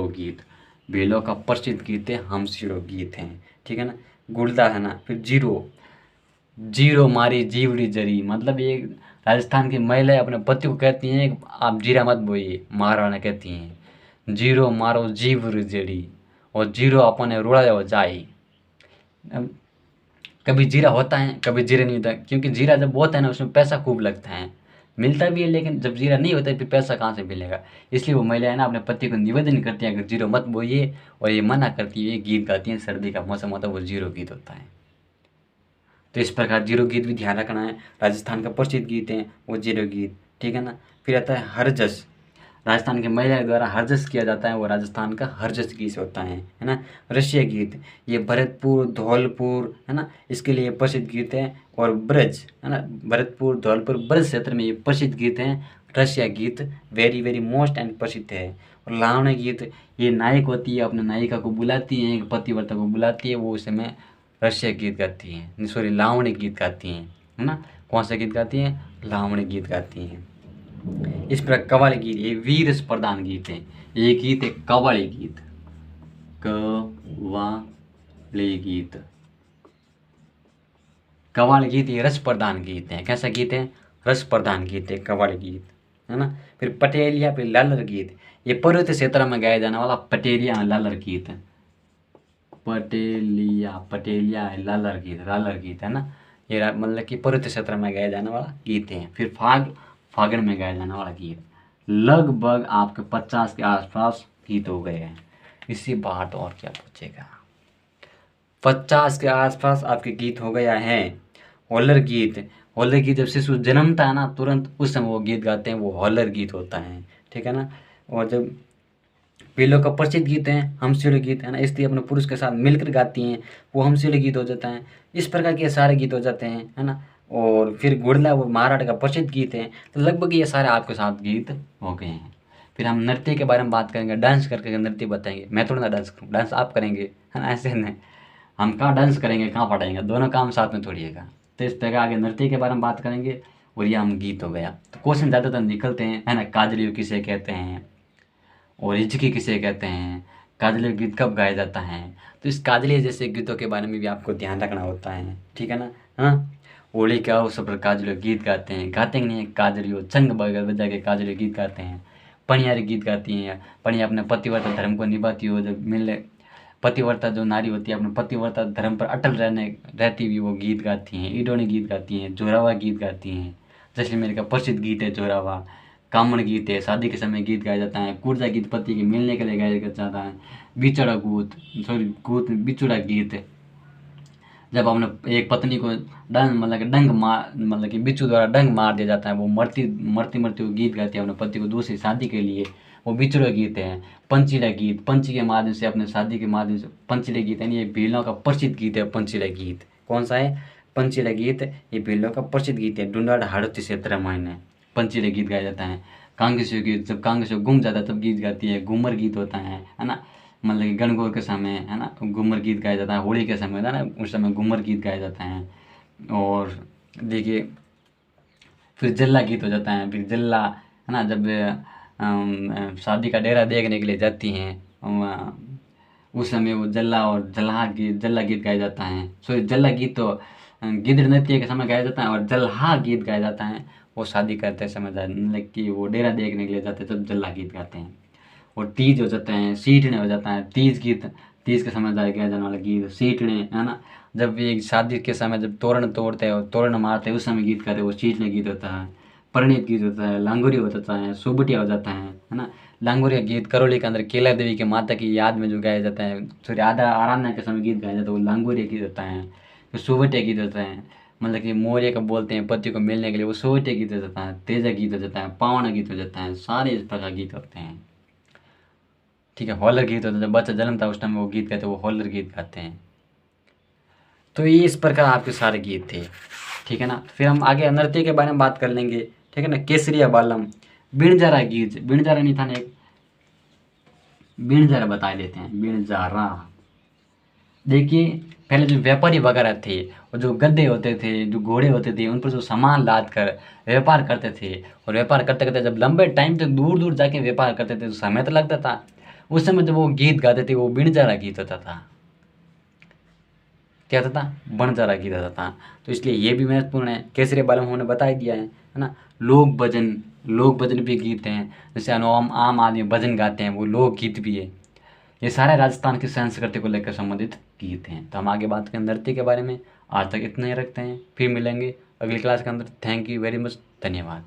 गीत भीलों का प्रसिद्ध गीत है, हमसीडो गीत है, ठीक है ना। गुड़दा, है ना। फिर जीरो। जीरो मारी जीवड़ी जरी, मतलब ये राजस्थान की महिलाएं अपने पति को कहती हैं आप जीरा मत बोइए, मारवाना कहती हैं जीरो मारो जीवड़ी जड़ी, और जीरो अपने रुड़ा हो जाए। कभी जीरा होता है, कभी जीरा नहीं होता, क्योंकि जीरा जब होता है ना, उसमें पैसा खूब लगता है। मिलता भी है, लेकिन जब जीरा नहीं होता है फिर पैसा कहाँ से मिलेगा। इसलिए वो महिलाएं ना अपने पति को निवेदन करती हैं, अगर जीरो मत बोइए, और ये मना करती है, गीत गाती हैं। सर्दी का मौसम होता है, वो जीरो गीत होता है। तो इस प्रकार जीरो गीत भी ध्यान रखना है। राजस्थान का प्रसिद्ध गीत है वो जीरो गीत, ठीक है ना। फिर आता है हरजस। राजस्थान के महिला द्वारा हरजस किया जाता है, वो राजस्थान का हरजस गीत होता है ना। रसिया गीत, ये भरतपुर धौलपुर है ना, इसके लिए प्रसिद्ध गीत है। और ब्रज है ना, भरतपुर धौलपुर ब्रज क्षेत्र में ये प्रसिद्ध गीत हैं। रसिया गीत वेरी वेरी मोस्ट एंड प्रसिद्ध है। और लावण्य गीत, ये नायक होती है, अपने नायिका को बुलाती है, पतिव्रता को बुलाती है, वो उस समय रसिया गीत गाती हैं, सॉरी लावणी गीत गाती हैं, है ना। कौन सा गीत गाती हैं? लावणी गीत गाती हैं। इस प्रकार कव्वाली गीत, ये वीर प्रधान गीत है। ये गीत है कव्वाली गीत, कव्वाली गीत। कव्वाली गीत ये रस प्रधान गीत है। कैसा गीत है? रस प्रधान गीत है कव्वाली गीत, है ना। फिर पटेलिया, फिर लालर गीत, ये पर्वतीय क्षेत्र में गाया जाने वाला पटेलिया लालर गीत है। पटेलिया लालर गीत है ना। ये मतलब कि पर्वतीय क्षेत्र में गाया जाने वाला गीत है। फिर फागण में गाया जाने वाला गीत। लगभग आपके 50 के आसपास गीत हो गए हैं। इसी बात और क्या पूछेगा। 50 के आसपास आपके गीत हो गया है। होलर गीत, होलर गीत जब शिशु जन्मता है ना, तुरंत उस समय वो गीत गाते हैं, वो होलर गीत होता है, ठीक है ना। और जब पीलों का प्रसिद्ध गीत है हमसिलो गीत, है ना, स्त्री अपने पुरुष के साथ मिलकर गाती हैं, वो हमसिलो गीत हो जाता है। इस प्रकार के सारे गीत हो जाते हैं, है ना। और फिर गुड़ला, वो महाराष्ट्र का प्रसिद्ध गीत है। तो लगभग ये सारे आपके साथ गीत हो गए हैं। फिर हम नृत्य के बारे में बात करेंगे, डांस करके नृत्य बताएंगे। मैं थोड़ा ना डांस करूँ, डांस आप करेंगे, है ना, ऐसे नहीं। हम कहाँ डांस करेंगे, कहाँ पढ़ाएंगे, दोनों काम साथ में थोड़िएगा। तो इस तरह आगे नृत्य के बारे में बात करेंगे। और ये हम गीत हो गया। तो क्वेश्चन ज़्यादातर निकलते हैं, है ना। काजलियों किसे कहते हैं, और हिचकी किसे कहते हैं, काजली गीत कब गाया जाता है। तो इस काजली जैसे गीतों के बारे में भी आपको ध्यान रखना होता है, ठीक है ना। हाँ, होली के अवसर पर काजली गीत गाते हैं, गाते नहीं है काजलियों, चंग बजा के काजली गीत गाते हैं। पनियारी गीत गाती हैं। पनिया अपने पतिव्रता धर्म को निभाती हो, जब मिले पतिव्रता जो नारी होती है अपने पतिव्रता धर्म पर अटल रहती हुई वो गीत गाती हैं। ईडोनी गीत गाती हैं, जोरावा गीत गाती हैं। जैसलमेर का प्रसिद्ध गीत है जोरावा। कामण गीत है, शादी के समय गीत गाया जाता है। कुर्जा गीत पति के मिलने के लिए गाया जाता है। बिछुड़ा गीत, जब अपने एक पत्नी को मतलब कि बिच्छू द्वारा डंग मार दिया जाता है, वो मरती मरती वो गीत गाती है अपने पति को दूसरी शादी के लिए, वो बिछुड़ा गीत है। पंचीला गीत, पंची के माध्यम से अपने शादी के माध्यम से, पंचीला गीत है, ये भीलों का प्रसिद्ध गीत है। पंचीला गीत कौन सा है? पंचीला गीत, ये भीलों का प्रसिद्ध गीत है। डुंडाड़ हाड़ोती क्षेत्र में पंचीला गीत गाया जाता है। कांग्रेसियों गीत, जब कांग्रेसियों घूम जाता है तब गीत गाती है। घूमर गीत होता है ना, मतलब कि गणगौर के समय, है ना, घूमर गीत गाया जाता है। होली के समय था ना, उस समय घूमर गीत गाया जाता है। और देखिए फिर जल्ला गीत हो जाता है। फिर जल्ला, है ना, जब शादी का डेरा देखने के लिए जाती हैं, उस समय वो जल्ला और जल्ला गीत गाया जाता है। सॉरी, जल्ला गीत तो गिद्ध नृत्य के समय गाया जाता है, और जल्हा गीत गाया जाता है वो शादी करते समय, मतलब कि वो डेरा देखने के लिए जाते हैं तब जल्ला गीत गाते हैं। और तीज हो जाता है, सीटने हो जाता है। तीज गीत, तीज के समय गाया जाने वाला गीत सीटने, है ना। जब ये शादी के समय जब तोरण तोड़ते हैं और तोरण मारते हैं, उस समय गीत गाते हैं, वो सीटने गीत होता है। परिणीत गीत होता है। लांगुरी हो जाता है, सुबटिया हो जाता है ना। लांगुरिया गीत करौली के अंदर केला देवी के माता की याद में जो गाया जाता है, सॉरी आराधना के समय गीत गाया जाता है, वो लांगुरिया गीत होता है। फिर सुबटिया गीत होता है, मतलब कि मोरिया का बोलते हैं पति को मिलने के लिए, वो सुबटिया गीत हो जाता है। तेजा गीत हो जाता है, पावना गीत हो जाता है। सारे इस प्रकार गीत होते हैं, ठीक है। हॉलर गीत होता है, जब बच्चा जन्मता है उस टाइम वो गीत गाते हैं, वो हॉलर गीत गाते हैं। तो ये इस प्रकार आपके सारे गीत थे, ठीक है ना। फिर हम आगे नृत्य के बारे में बात कर लेंगे, ठीक है ना। केसरिया बालम, बिणजारा गीत, बिणजारा नहीं था ना एक, बिणजारा बता देते हैं। बिणजारा, देखिए पहले जो व्यापारी वगैरह थे, और जो गद्दे होते थे, जो घोड़े होते थे, उन पर जो सामान लाद कर व्यापार करते थे, और व्यापार करते करते जब लंबे टाइम तक दूर दूर जाके व्यापार करते थे तो समय तो लगता था। उस समय जब वो गीत गाते थे वो बिणजारा गीत होता था। क्या होता था? बणजारा गीत होता था। तो इसलिए ये भी महत्वपूर्ण है। केसरी बालम हमने बता ही दिया है ना। लोक भजन भी गीत हैं, जैसे आम आदमी भजन गाते हैं, वो लोक गीत भी है। ये सारे राजस्थान की संस्कृति को लेकर संबंधित गीत हैं। तो हम आगे बात करें नृत्य के बारे में। आज तक इतना ही रखते हैं, फिर मिलेंगे अगली क्लास के अंदर। थैंक यू वेरी मच, धन्यवाद।